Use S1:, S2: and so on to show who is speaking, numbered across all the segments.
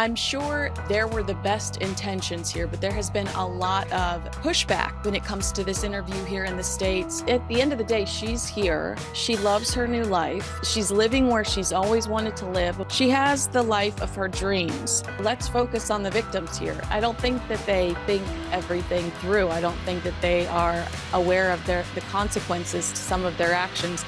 S1: I'm sure there were the best intentions here, but there has been a lot of pushback when it comes to this interview here in the States. At the end of the day, she's here. She loves her new life. She's living where she's always wanted to live. She has the life of her dreams. Let's focus on the victims here. I don't think that they think everything through. I don't think that they are aware of the consequences to some of their actions.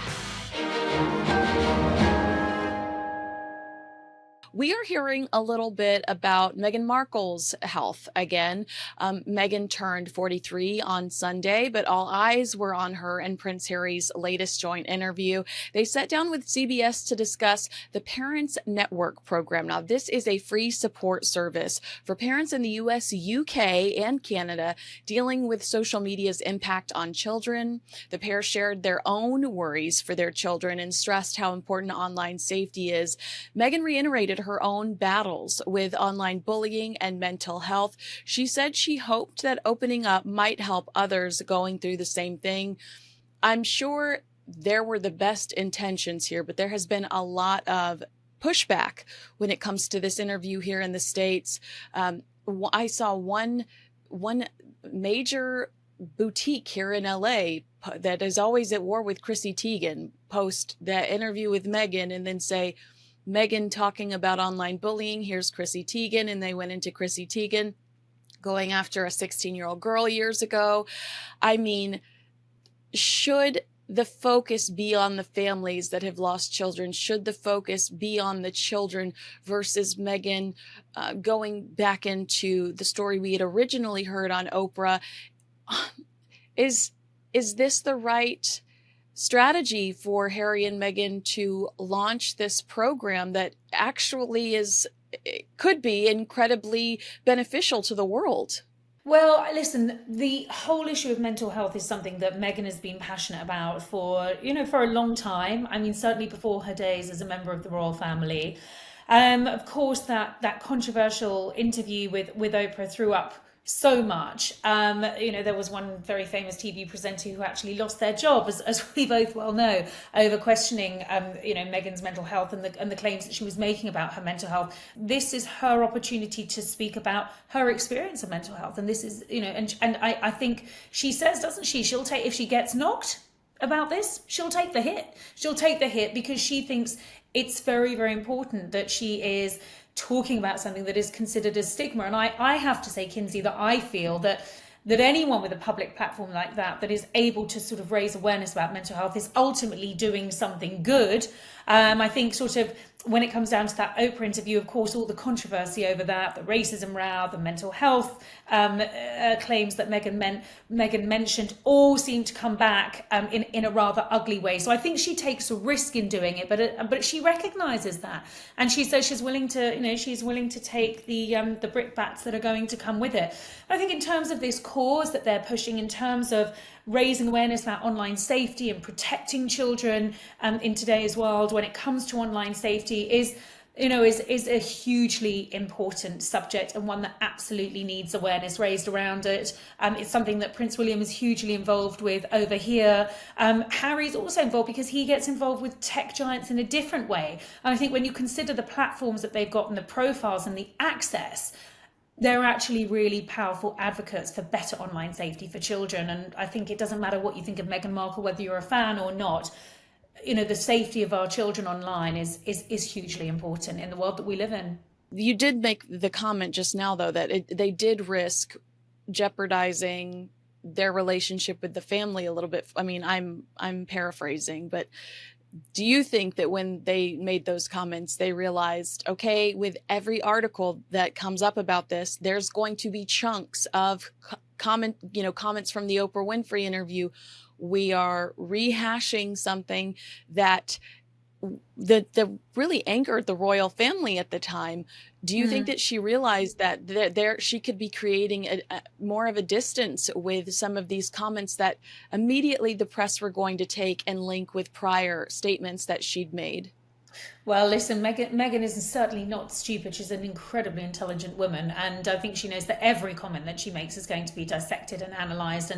S1: We are hearing a little bit about Meghan Markle's health again. Meghan turned 43 on Sunday, but all eyes were on her and Prince Harry's latest joint interview. They sat down with CBS to discuss the Parents Network program. Now, this is a free support service for parents in the US, UK, and Canada dealing with social media's impact on children. The pair shared their own worries for their children and stressed how important online safety is. Meghan reiterated her own battles with online bullying and mental health. She said she hoped that opening up might help others going through the same thing. I'm sure there were the best intentions here, but there has been a lot of pushback when it comes to this interview here in the States. I saw one major boutique here in LA that is always at war with Chrissy Teigen post that interview with Meghan and then say, Meghan talking about online bullying, here's Chrissy Teigen, and they went into Chrissy Teigen going after a 16-year-old girl years ago. I mean, should the focus be on the families that have lost children? Should the focus be on the children versus Meghan going back into the story we had originally heard on Oprah? Is this the right strategy for Harry and Meghan to launch this program that actually could be incredibly beneficial to the world?
S2: Well, listen, the whole issue of mental health is something that Meghan has been passionate about for a long time. I mean, certainly before her days as a member of the royal family. Of course, that controversial interview with Oprah threw up so much. There was one very famous TV presenter who actually lost their job, as we both well know, over questioning, Meghan's mental health and the claims that she was making about her mental health. This is her opportunity to speak about her experience of mental health, and this is, and I think she says, doesn't she? She'll take, if she gets knocked about this, she'll take the hit. She'll take the hit because she thinks it's very, very important that she is talking about something that is considered a stigma. And I have to say, Kinsey, that I feel that anyone with a public platform like that is able to sort of raise awareness about mental health is ultimately doing something good. I think sort of when it comes down to that Oprah interview, of course, all the controversy over that, the racism row, the mental health claims that Meghan mentioned, all seem to come back in a rather ugly way. So I think she takes a risk in doing it, but she recognises that, and she says she's willing to take the brickbats that are going to come with it. I think in terms of this cause that they're pushing, in terms of raising awareness about online safety and protecting children in today's world when it comes to online safety is a hugely important subject, and one that absolutely needs awareness raised around it. It's something that Prince William is hugely involved with over here. Harry's also involved because he gets involved with tech giants in a different way. And I think when you consider the platforms that they've got and the profiles and the access, they're actually really powerful advocates for better online safety for children. And I think it doesn't matter what you think of Meghan Markle, whether you're a fan or not, the safety of our children online is hugely important in the world that we live in.
S1: You did make the comment just now, though, that they did risk jeopardizing their relationship with the family a little bit. I mean, I'm paraphrasing, but do you think that when they made those comments, they realized, okay, with every article that comes up about this, there's going to be chunks of comments from the Oprah Winfrey interview. We are rehashing something that really angered the royal family at the time. Do you think that she realized that she could be creating more of a distance with some of these comments that immediately the press were going to take and link with prior statements that she'd made?
S2: Well, listen, Meghan is certainly not stupid. She's an incredibly intelligent woman, and I think she knows that every comment that she makes is going to be dissected and analysed,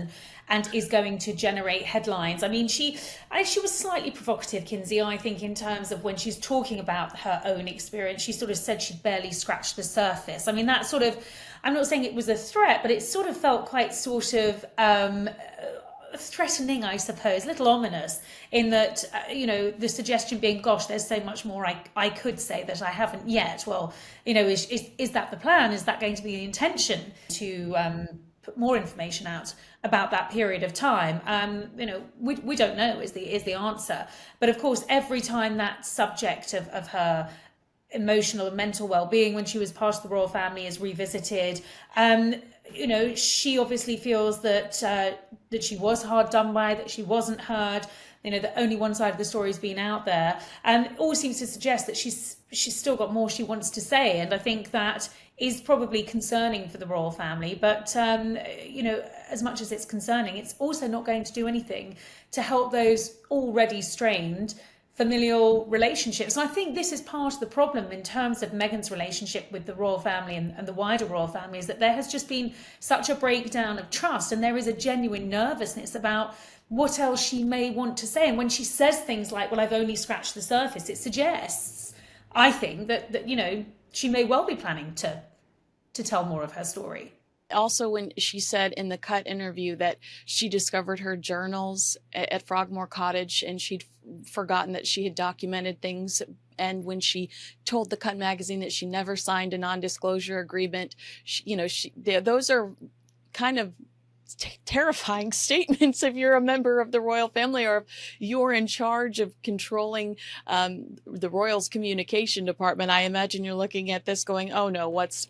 S2: and is going to generate headlines. I mean, she was slightly provocative, Kinsey. I think in terms of when she's talking about her own experience, she sort of said she'd barely scratched the surface. I mean, that sort of. I'm not saying it was a threat, but it sort of felt quite sort of threatening, I suppose, a little ominous, in that, the suggestion being, gosh, there's so much more I could say that I haven't yet. Well, is that the plan? Is that going to be the intention, to put more information out about that period of time? We don't know is the answer. But of course, every time that subject of her emotional and mental well-being when she was part of the royal family is revisited, she obviously feels that she was hard done by, that she wasn't heard, that only one side of the story's been out there, and it all seems to suggest that she's still got more she wants to say. And I think that is probably concerning for the royal family, but as much as it's concerning, it's also not going to do anything to help those already strained familial relationships. And I think this is part of the problem in terms of Meghan's relationship with the royal family and the wider royal family, is that there has just been such a breakdown of trust, and there is a genuine nervousness about what else she may want to say. And when she says things like, well, I've only scratched the surface, it suggests, I think, that she may well be planning to tell more of her story.
S1: Also, when she said in the Cut interview that she discovered her journals at Frogmore Cottage and she'd forgotten that she had documented things, and when she told the Cut magazine that she never signed a non-disclosure agreement, those are kind of terrifying statements if you're a member of the royal family, or if you're in charge of controlling the royals' communication department. I imagine you're looking at this going, oh no, what's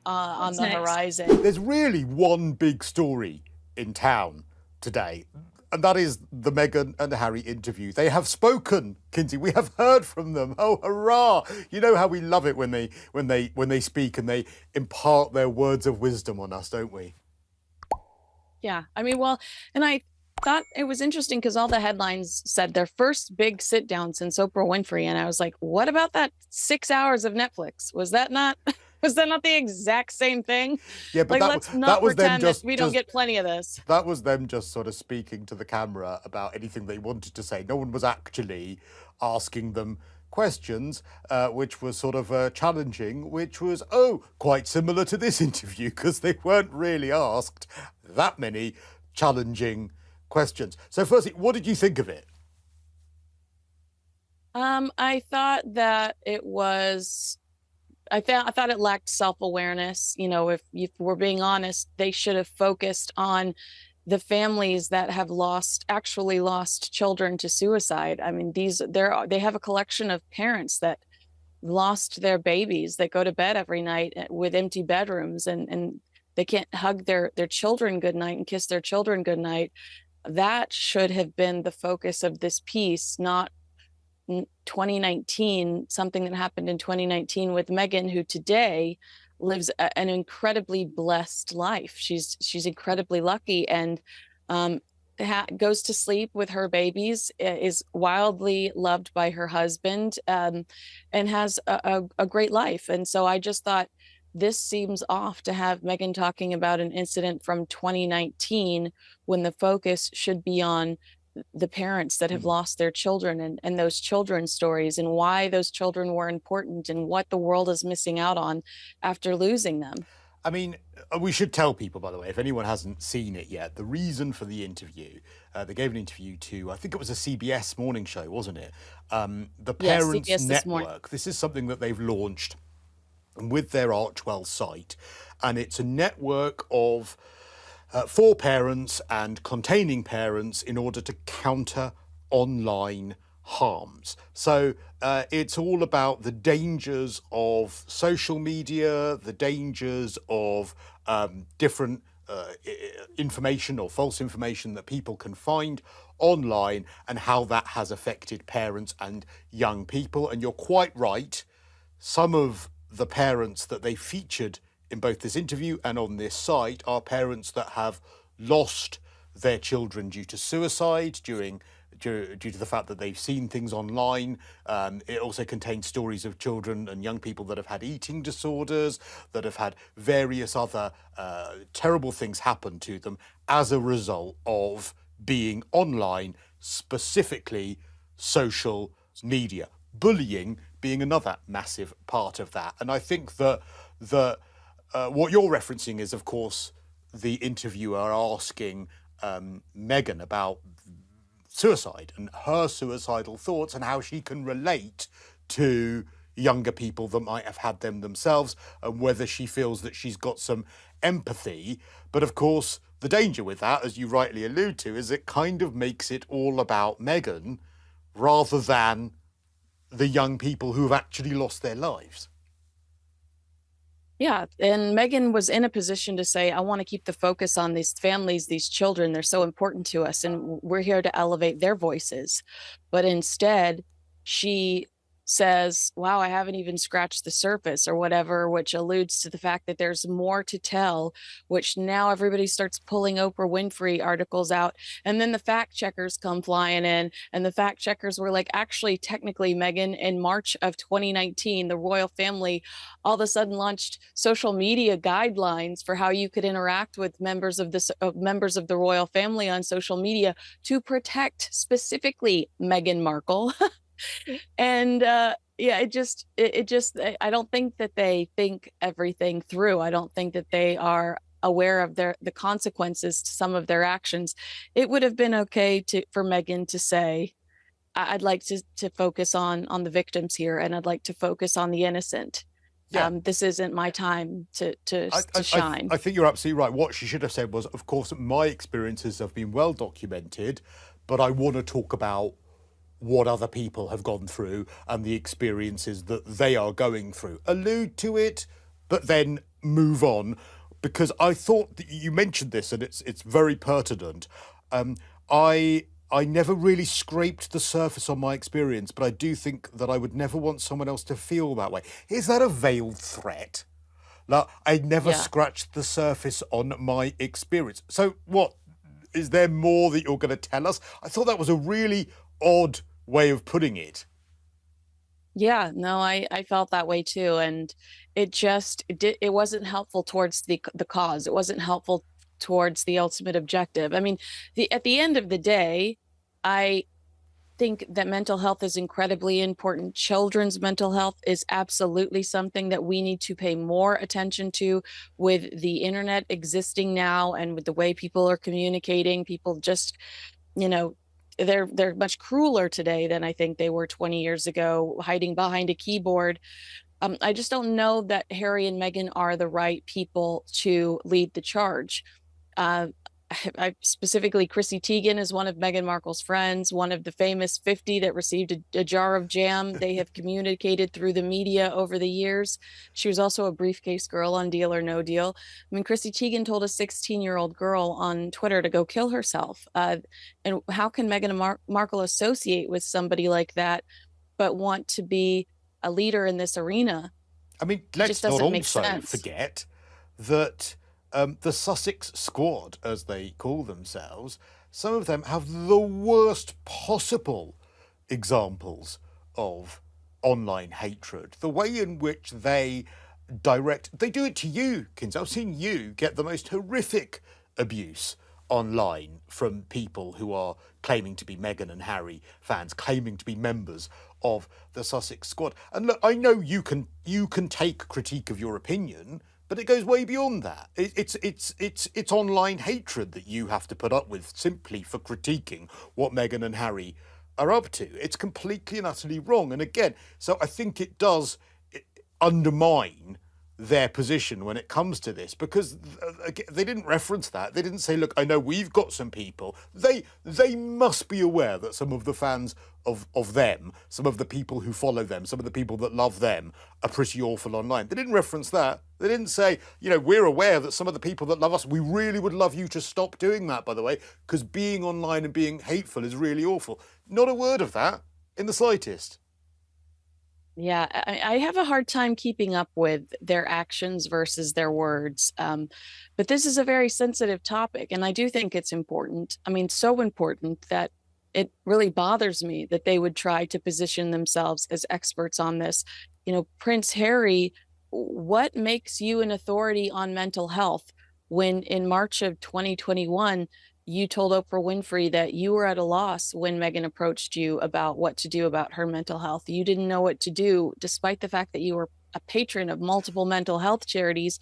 S1: on the horizon?
S3: There's really one big story in town today, and that is the Meghan and Harry interview. They have spoken, Kinsey. We have heard from them. Oh, hurrah! You know how we love it when they speak and they impart their words of wisdom on us, don't we?
S1: Yeah, I mean, well, and I thought it was interesting because all the headlines said their first big sit down since Oprah Winfrey, and I was like, what about that 6 hours of Netflix? Was that not the exact same thing?
S3: Yeah, but
S1: let's not pretend that we don't get plenty of this.
S3: That was them just sort of speaking to the camera about anything they wanted to say. No one was actually asking them questions, which was sort of challenging, which was, quite similar to this interview, because they weren't really asked that many challenging questions. So firstly, what did you think of it?
S1: I thought that it was, I thought it lacked self-awareness. If we're being honest, they should have focused on the families that have actually lost children to suicide. I mean, they have a collection of parents that lost their babies, that go to bed every night with empty bedrooms, and they can't hug their children goodnight and kiss their children goodnight. That should have been the focus of this piece, not 2019, something that happened in 2019 with Meghan, who today lives an incredibly blessed life. She's incredibly lucky, and goes to sleep with her babies, is wildly loved by her husband, and has a great life. And so I just thought this seems off to have Meghan talking about an incident from 2019 when the focus should be on the parents that have lost their children, and those children's stories, and why those children were important, and what the world is missing out on after losing them.
S3: I mean, we should tell people, by the way, if anyone hasn't seen it yet, the reason for the interview, they gave an interview to, I think it was a CBS morning show, wasn't it? The Parents Network. This is something that they've launched with their Archwell site, and it's a network of for parents and containing parents in order to counter online harms. So it's all about the dangers of social media, the dangers of different information or false information that people can find online, and how that has affected parents and young people. And you're quite right, some of the parents that they featured in both this interview and on this site are parents that have lost their children due to suicide during due to the fact that they've seen things online. It also contains stories of children and young people that have had eating disorders, that have had various other terrible things happen to them as a result of being online, specifically social media. Bullying being another massive part of that. And I think that what you're referencing is, of course, the interviewer asking Meghan about suicide and her suicidal thoughts and how she can relate to younger people that might have had them themselves, and whether she feels that she's got some empathy. But of course, the danger with that, as you rightly allude to, is it kind of makes it all about Meghan rather than the young people who have actually lost their lives.
S1: Yeah, and Meghan was in a position to say, I want to keep the focus on these families, these children. They're so important to us, and we're here to elevate their voices. But instead, she says, wow, I haven't even scratched the surface or whatever, which alludes to the fact that there's more to tell, which now everybody starts pulling Oprah Winfrey articles out. And then the fact checkers come flying in, and the fact checkers were like, actually, technically, Meghan, in March of 2019, the royal family all of a sudden launched social media guidelines for how you could interact with members of the royal family on social media to protect specifically Meghan Markle. And yeah, I don't think that they think everything through. I don't think that they are aware of the consequences to some of their actions. It would have been okay for Meghan to say, I'd like to focus on the victims here, and I'd like to focus on the innocent.
S3: Yeah.
S1: This isn't my time to shine.
S3: I think you're absolutely right. What she should have said was, of course, my experiences have been well documented, but I want to talk about what other people have gone through and the experiences that they are going through. Allude to it, but then move on, because I thought that you mentioned this, and it's very pertinent. I never really scraped the surface on my experience, but I do think that I would never want someone else to feel that way. Is that a veiled threat? Like, I never scratched the surface on my experience. So what? Is there more that you're going to tell us? I thought that was a really odd way of putting it.
S1: Yeah, no, I felt that way too. And it wasn't helpful towards the cause. It wasn't helpful towards the ultimate objective. I mean, at the end of the day, I think that mental health is incredibly important. Children's mental health is absolutely something that we need to pay more attention to. With the internet existing now, and with the way people are communicating, people just, they're much crueler today than I think they were 20 years ago, hiding behind a keyboard. I just don't know that Harry and Meghan are the right people to lead the charge. I specifically, Chrissy Teigen is one of Meghan Markle's friends, one of the famous 50 that received a jar of jam. They have communicated through the media over the years. She was also a briefcase girl on Deal or No Deal. I mean, Chrissy Teigen told a 16-year-old girl on Twitter to go kill herself. And how can Meghan Markle associate with somebody like that, but want to be a leader in this arena?
S3: I mean, let's not also forget that the Sussex Squad, as they call themselves, some of them have the worst possible examples of online hatred. The way in which they do it to you, Kinsey. I've seen you get the most horrific abuse online from people who are claiming to be Meghan and Harry fans, claiming to be members of the Sussex Squad. And look, I know you can take critique of your opinion, but it goes way beyond that. It's online hatred that you have to put up with simply for critiquing what Meghan and Harry are up to. It's completely and utterly wrong. And again, so I think it does undermine their position when it comes to this, because they didn't reference that. They didn't say, look, I know we've got some people. They must be aware that some of the fans of them, some of the people who follow them, some of the people that love them are pretty awful online. They didn't reference that. They didn't say, we're aware that some of the people that love us, we really would love you to stop doing that, by the way, because being online and being hateful is really awful. Not a word of that in the slightest.
S1: Yeah, I have a hard time keeping up with their actions versus their words. But this is a very sensitive topic, and I do think it's important. I mean, so important that it really bothers me that they would try to position themselves as experts on this. Prince Harry, what makes you an authority on mental health when in March of 2021, you told Oprah Winfrey that you were at a loss when Meghan approached you about what to do about her mental health? You didn't know what to do, despite the fact that you were a patron of multiple mental health charities.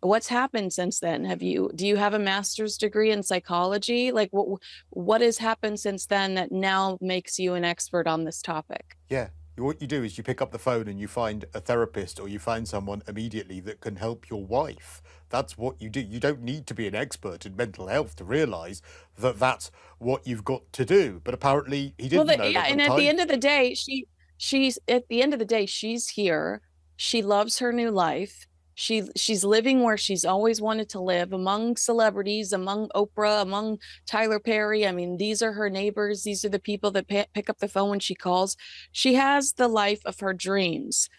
S1: What's happened since then? Do you have a master's degree in psychology? Like what has happened since then that now makes you an expert on this topic?
S3: Yeah. What you do is you pick up the phone and you find a therapist, or you find someone immediately that can help your wife. That's what you do. You don't need to be an expert in mental health to realize that that's what you've got to do. But apparently he didn't know that at
S1: and
S3: the
S1: at
S3: time.
S1: the end of the day, she's here. She loves her new life. She's living where she's always wanted to live, among celebrities, among Oprah, among Tyler Perry. I mean, these are her neighbors. These are the people that pick up the phone when she calls. She has the life of her dreams.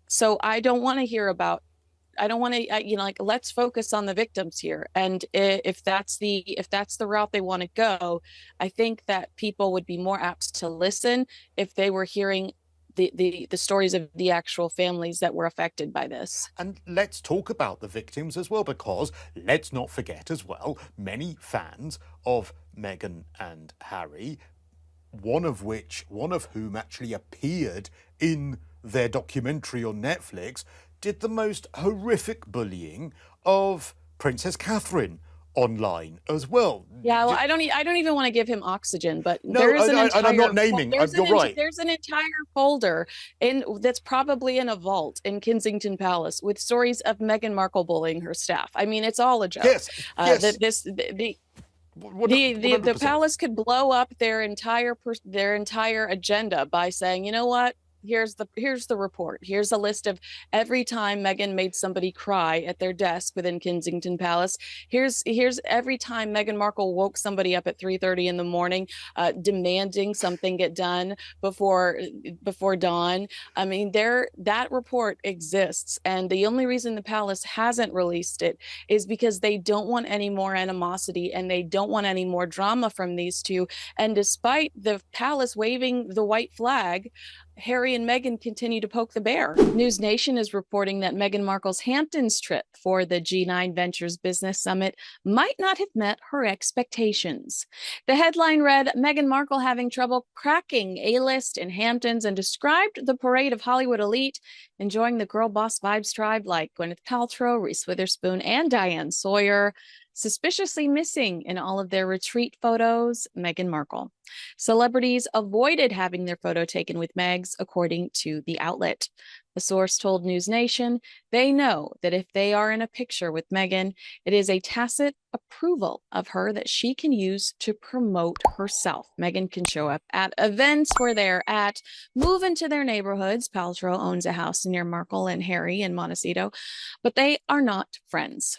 S1: So I don't want to hear about, I don't want to, like, let's focus on the victims here. And if that's the route they want to go, I think that people would be more apt to listen if they were hearing the stories of the actual families that were affected by this.
S3: And let's talk about the victims as well, because let's not forget as well, many fans of Meghan and Harry, one of whom actually appeared in their documentary on Netflix, did the most horrific bullying of Princess Catherine online as well.
S1: Yeah, well, I don't even want to give him oxygen, but
S3: no,
S1: there is an entire.
S3: And I'm not naming. You're right.
S1: There's an entire folder that's probably in a vault in Kensington Palace with stories of Meghan Markle bullying her staff. I mean, it's all a joke.
S3: Yes.
S1: The palace could blow up their entire agenda by saying, you know what? Here's the report. Here's a list of every time Meghan made somebody cry at their desk within Kensington Palace. Here's every time Meghan Markle woke somebody up at 3:30 in the morning, demanding something get done before dawn. I mean, that report exists, and the only reason the palace hasn't released it is because they don't want any more animosity and they don't want any more drama from these two. And despite the palace waving the white flag, Harry and Meghan continue to poke the bear. News Nation is reporting that Meghan Markle's Hamptons trip for the G9 Ventures Business Summit might not have met her expectations. The headline read, Meghan Markle having trouble cracking A-list in Hamptons, and described the parade of Hollywood elite enjoying the girl boss vibes tribe like Gwyneth Paltrow, Reese Witherspoon, and Diane Sawyer. Suspiciously missing in all of their retreat photos, Meghan Markle. Celebrities avoided having their photo taken with Megs, according to the outlet. The source told News Nation they know that if they are in a picture with Meghan, it is a tacit approval of her that she can use to promote herself. Meghan can show up at events where they're at, move into their neighborhoods. Paltrow owns a house near Markle and Harry in Montecito, but they are not friends.